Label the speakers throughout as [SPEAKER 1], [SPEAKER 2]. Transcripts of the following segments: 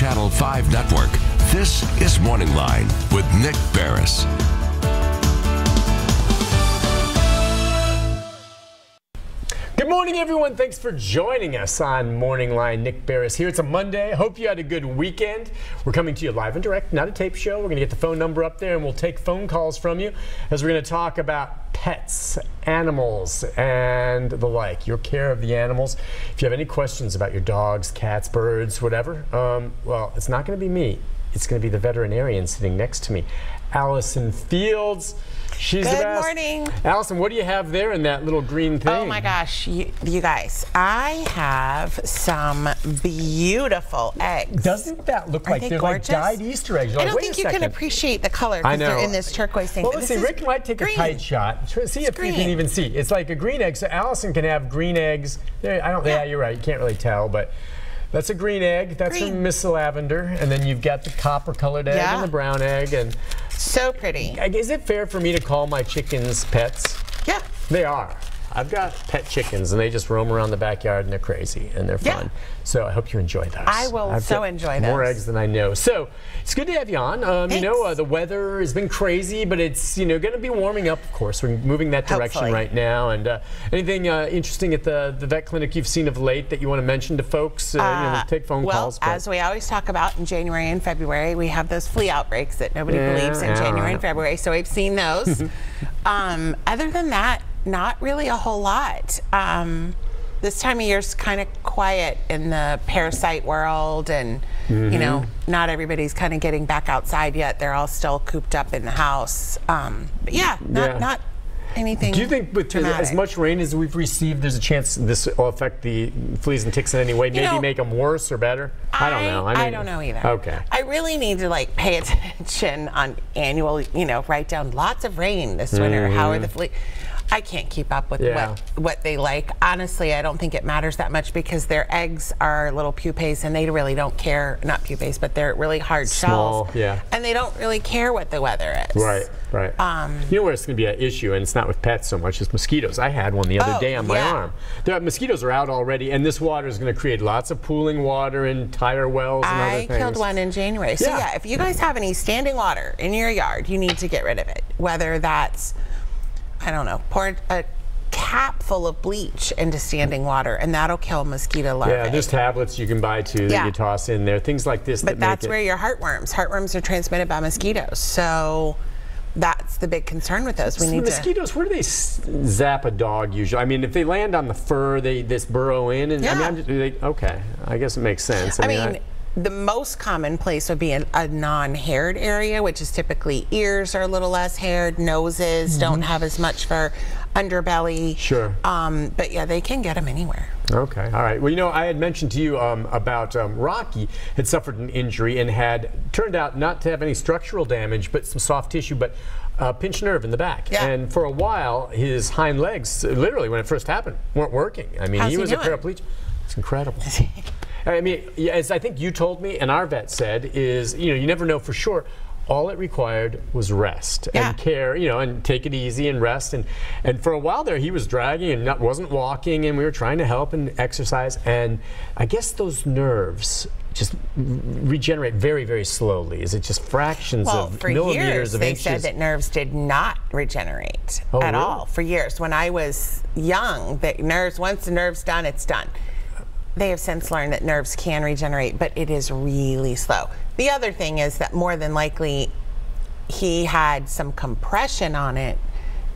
[SPEAKER 1] Channel 5 Network, this is MorningLine with Nick Barris.
[SPEAKER 2] Good morning, everyone. Thanks for joining us on MorningLine. Nick Barris here. It's a Monday. Hope you had a good weekend. We're coming to you live and direct, not a tape show. We're going to get the phone number up there, and we'll take phone calls from you as we're going to talk about pets, animals, and the like, your care of the animals. If you have any questions about your dogs, cats, birds, whatever, well, it's not going to be me. It's going to be the veterinarian sitting next to me, Allison Fields. She's the best.
[SPEAKER 3] Good morning.
[SPEAKER 2] Allison, what do you have there in that little green thing?
[SPEAKER 3] Oh my gosh, you guys, I have some beautiful eggs.
[SPEAKER 2] Doesn't that look like they're
[SPEAKER 3] gorgeous?
[SPEAKER 2] Like dyed Easter eggs?
[SPEAKER 3] I don't think you can appreciate the color because they're in this turquoise thing.
[SPEAKER 2] Well, let's see. Rick might take a tight shot. See if you can even see. It's like a green egg, so Allison can have green eggs. There, yeah, you're right. You can't really tell, but that's a green egg. That's from Miss Lavender, and then you've got the copper-colored egg and the brown egg, and
[SPEAKER 3] so pretty.
[SPEAKER 2] Is it fair for me to call my chickens pets?
[SPEAKER 3] Yeah,
[SPEAKER 2] they are. I've got pet chickens, and they just roam around the backyard, and they're crazy, and they're fun. So I hope you enjoy those.
[SPEAKER 3] I will enjoy those.
[SPEAKER 2] More eggs than I know. So it's good to have you on. You know, the weather has been crazy, but it's going to be warming up. Of course, we're moving that direction right now. And anything interesting at the vet clinic you've seen of late that you want to mention to folks? We'll take phone calls.
[SPEAKER 3] Well, as we always talk about in January and February, we have those flea outbreaks that nobody believes in January and February. So we've seen those. Other than that, not really a whole lot. This time of year's kind of quiet in the parasite world, and you know, not everybody's kind of getting back outside yet. They're all still cooped up in the house. But yeah, not anything. Do
[SPEAKER 2] you think with as much rain as we've received, there's a chance this will affect the fleas and ticks in any way? Maybe make them worse or better? I don't know.
[SPEAKER 3] I don't know either.
[SPEAKER 2] Okay.
[SPEAKER 3] I really need to pay attention on annual. Write down lots of rain this winter. How are the fleas? I can't keep up with what they like. Honestly, I don't think it matters that much because their eggs are little pupaes and they really don't care. Not pupaes, but they're really hard shells. And they don't really care what the weather is.
[SPEAKER 2] Right. You know where it's going to be an issue, and it's not with pets so much, as mosquitoes. I had one the other day on my arm. Mosquitoes are out already, and this water is going to create lots of pooling water in tire wells and other things.
[SPEAKER 3] I killed one in January. So yeah, if you guys have any standing water in your yard, you need to get rid of it. Whether that's, I don't know, pour a cap full of bleach into standing water, and that'll kill mosquito larvae.
[SPEAKER 2] Yeah, there's tablets you can buy too that you toss in there, things like this.
[SPEAKER 3] But that's where your heartworms are transmitted by mosquitoes. So that's the big concern with those.
[SPEAKER 2] Mosquitoes, where do they zap a dog usually? I mean, if they land on the fur, they burrow in, and okay, I guess it makes sense.
[SPEAKER 3] I mean the most common place would be a non-haired area, which is typically ears are a little less haired, noses don't have as much fur, underbelly.
[SPEAKER 2] Sure.
[SPEAKER 3] But yeah, they can get them anywhere.
[SPEAKER 2] Okay, all right. Well, I had mentioned to you about Rocky had suffered an injury and had turned out not to have any structural damage, but some soft tissue, but pinched nerve in the back. Yeah. And for a while, his hind legs, literally when it first happened, weren't working. I mean, he was a paraplegic. It's incredible. I mean, as I think you told me, and our vet said, is you never know for sure. All it required was rest and care, and take it easy and rest. And for a while there, he was dragging and wasn't walking, and we were trying to help and exercise. And I guess those nerves just regenerate very, very slowly. Is it just fractions of millimeters of inches?
[SPEAKER 3] They said that nerves did not regenerate at all for years. When I was young, once the nerve's done, it's done. They have since learned that nerves can regenerate, but it is really slow. The other thing is that more than likely he had some compression on it.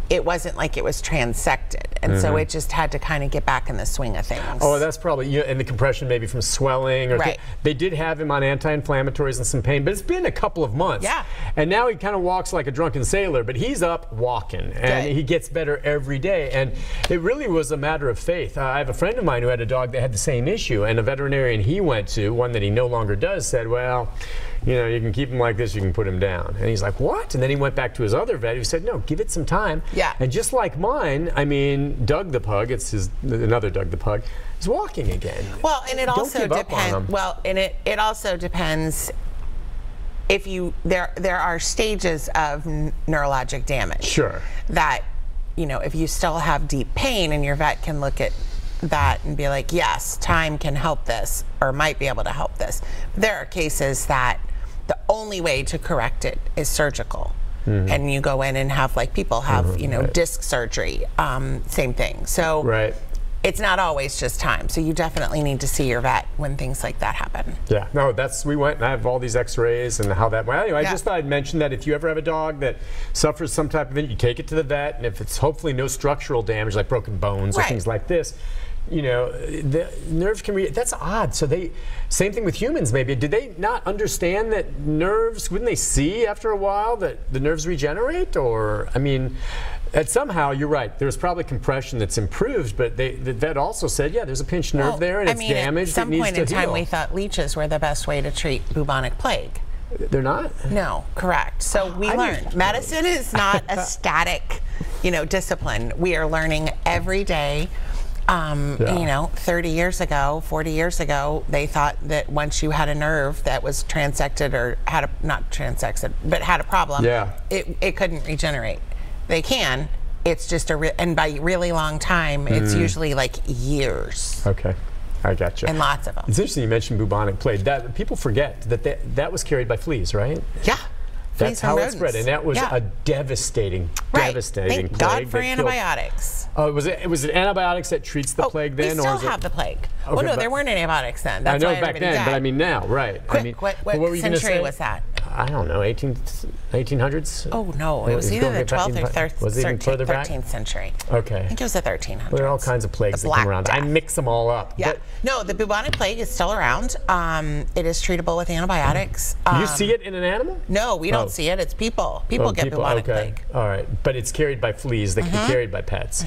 [SPEAKER 3] It wasn't like it was transected, and so it just had to kind of get back in the swing of things. Oh,
[SPEAKER 2] that's probably, and the compression maybe from swelling. Or they did have him on anti-inflammatories and some pain, but it's been a couple of months. Yeah. And now he kind of walks like a drunken sailor, but he's up walking, and he gets better every day. And it really was a matter of faith. I have a friend of mine who had a dog that had the same issue, and a veterinarian he went to, one that he no longer does, said, well, you can keep him like this, you can put him down. And he's like, what? And then he went back to his other vet who said, no, give it some time. Yeah. And just like mine, I mean, Doug the pug, another Doug the pug, is walking again.
[SPEAKER 3] Well, and it also depends. Well, and it also depends if there are stages of neurologic damage.
[SPEAKER 2] Sure.
[SPEAKER 3] That, if you still have deep pain and your vet can look at that and be like, yes, time can help this or might be able to help this. There are cases that the only way to correct it is surgical. And you go in and have, like people have, you know, disc surgery, same thing. So it's not always just time. So you definitely need to see your vet when things like that happen.
[SPEAKER 2] Yeah, no, we went and I have all these x-rays and how that, well, anyway, I just thought I'd mention that if you ever have a dog that suffers some type of injury, you take it to the vet, and if it's hopefully no structural damage like broken bones or things like this, you know, the nerves can that's odd. So same thing with humans maybe. Did they not understand that nerves, wouldn't they see after a while that the nerves regenerate? Or, I mean, that somehow, you're right, there's probably compression that's improved, but the vet also said, yeah, there's a pinched nerve there and it's damaged,
[SPEAKER 3] at some point in time we thought leeches were the best way to treat bubonic plague.
[SPEAKER 2] They're not?
[SPEAKER 3] No, correct. So we learned medicine is not a static, you know, discipline. We are learning every day. You know, 30 years ago, 40 years ago, they thought that once you had a nerve that was transected or not transected, but had a problem, it couldn't regenerate. They can. It's just and by really long time, it's usually like years.
[SPEAKER 2] Okay. I gotcha.
[SPEAKER 3] And lots of them.
[SPEAKER 2] It's interesting you mentioned bubonic plague. That people forget that was carried by fleas, right?
[SPEAKER 3] Yeah.
[SPEAKER 2] That's how it spread, and that was a devastating
[SPEAKER 3] Thank
[SPEAKER 2] plague.
[SPEAKER 3] God for antibiotics.
[SPEAKER 2] Oh, was it antibiotics that treats the plague then?
[SPEAKER 3] We still have the plague.
[SPEAKER 2] Okay,
[SPEAKER 3] well, no, there weren't antibiotics then. That's
[SPEAKER 2] I know
[SPEAKER 3] why
[SPEAKER 2] back then,
[SPEAKER 3] died.
[SPEAKER 2] but I mean now, right?
[SPEAKER 3] Quick,
[SPEAKER 2] I mean,
[SPEAKER 3] what
[SPEAKER 2] were you
[SPEAKER 3] century was that?
[SPEAKER 2] I don't know, 1800s?
[SPEAKER 3] Oh, no, it was either the 12th or 13th century.
[SPEAKER 2] Okay.
[SPEAKER 3] I think it was the 1300s.
[SPEAKER 2] There are all kinds of plagues that come around. I mix them all up.
[SPEAKER 3] Yeah. No, the bubonic plague is still around. It is treatable with antibiotics.
[SPEAKER 2] You see it in an animal?
[SPEAKER 3] No, we don't see it. It's people. People get bubonic plague.
[SPEAKER 2] All right. But it's carried by fleas that can be carried by pets.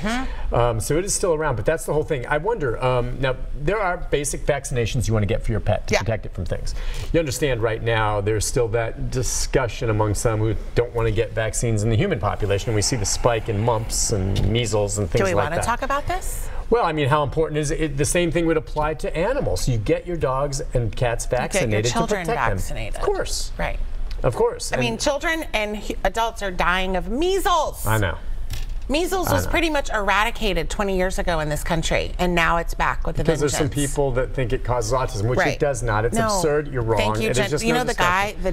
[SPEAKER 2] So it is still around, but that's the whole thing. I wonder, now, there are basic vaccinations you want to get for your pet to protect it from things. You understand right now there's still that discussion among some who don't want to get vaccines in the human population. We see the spike in mumps and measles and things like that.
[SPEAKER 3] Do we want to talk about this?
[SPEAKER 2] Well, I mean, how important is it? The same thing would apply to animals. You get your dogs and cats vaccinated
[SPEAKER 3] to protect them.
[SPEAKER 2] Get your children vaccinated. Of course.
[SPEAKER 3] Right.
[SPEAKER 2] Of course.
[SPEAKER 3] I mean, children and adults are dying of measles.
[SPEAKER 2] I know.
[SPEAKER 3] Measles was pretty much eradicated 20 years ago in this country, and now it's back with the vengeance.
[SPEAKER 2] Because there's some people that think it causes autism, which it does not. It's absurd. You're wrong.
[SPEAKER 3] Thank you, Jen. You know the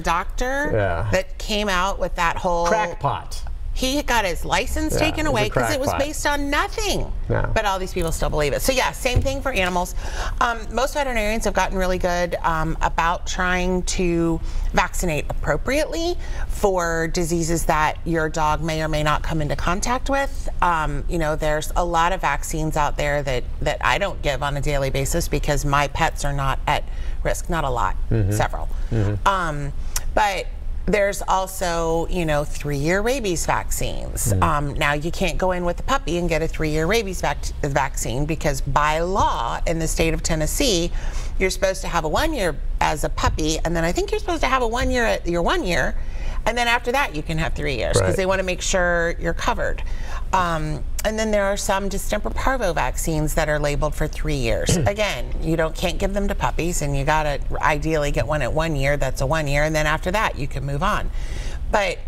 [SPEAKER 3] doctor that came out with that whole
[SPEAKER 2] crackpot.
[SPEAKER 3] He got his license taken away because it was based on nothing. But all these people still believe it. So yeah, same thing for animals. Most veterinarians have gotten really good about trying to vaccinate appropriately for diseases that your dog may or may not come into contact with. You know, there's a lot of vaccines out there that I don't give on a daily basis because my pets are not at risk. Not a lot, several. But there's also, you know, 3-year rabies vaccines. Now, you can't go in with a puppy and get a 3-year rabies vaccine because by law in the state of Tennessee, you're supposed to have a 1 year as a puppy, and then I think you're supposed to have a 1 year at your 1 year, and then after that you can have 3 years because they want to make sure you're covered. And then there are some distemper parvo vaccines that are labeled for 3 years. Again, you can't give them to puppies, and you gotta ideally get one at 1 year. That's a 1 year, and then after that you can move on. But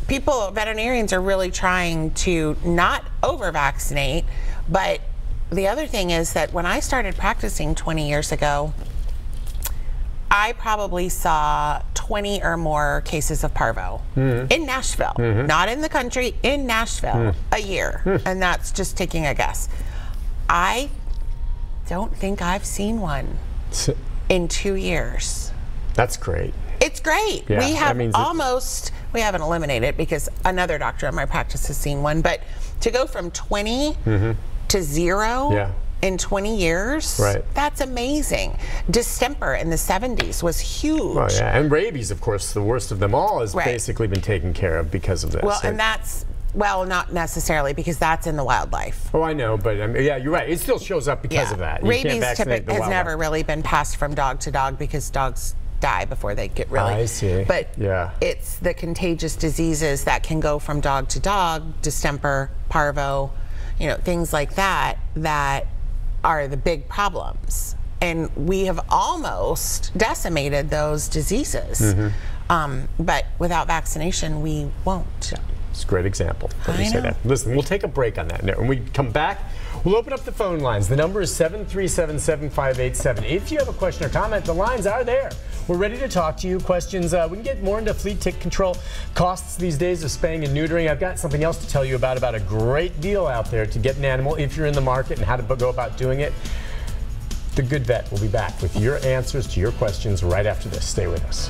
[SPEAKER 3] veterinarians are really trying to not over-vaccinate. But the other thing is that when I started practicing 20 years ago, I probably saw 20 or more cases of parvo in Nashville, not in the country, in Nashville, a year. And that's just taking a guess. I don't think I've seen one in 2 years.
[SPEAKER 2] That's great.
[SPEAKER 3] It's great.
[SPEAKER 2] Yeah,
[SPEAKER 3] we have we haven't eliminated it because another doctor in my practice has seen one, but to go from 20 to 0 in 20 years, that's amazing. Distemper in the 70s was huge.
[SPEAKER 2] Oh, yeah. And rabies, of course, the worst of them all, has basically been taken care of because of this.
[SPEAKER 3] Well, and that's, well, not necessarily because that's in the wildlife.
[SPEAKER 2] Oh, I know, but yeah, you're right. It still shows up because of that.
[SPEAKER 3] Rabies has never really been passed from dog to dog because dogs die before they get really.
[SPEAKER 2] I see.
[SPEAKER 3] But it's the contagious diseases that can go from dog to dog, distemper, parvo, you know, things like that, that are the big problems. And we have almost decimated those diseases. But without vaccination, we won't.
[SPEAKER 2] It's a great example that you say that. Listen, we'll take a break on that. And when we come back, We'll open up the phone lines. The number is 737-7587. If you have a question or comment, the lines are there. We're ready to talk to you. Questions, we can get more into flea tick control, costs these days of spaying and neutering. I've got something else to tell you about a great deal out there to get an animal if you're in the market and how to go about doing it. The Good Vet will be back with your answers to your questions right after this. Stay with us.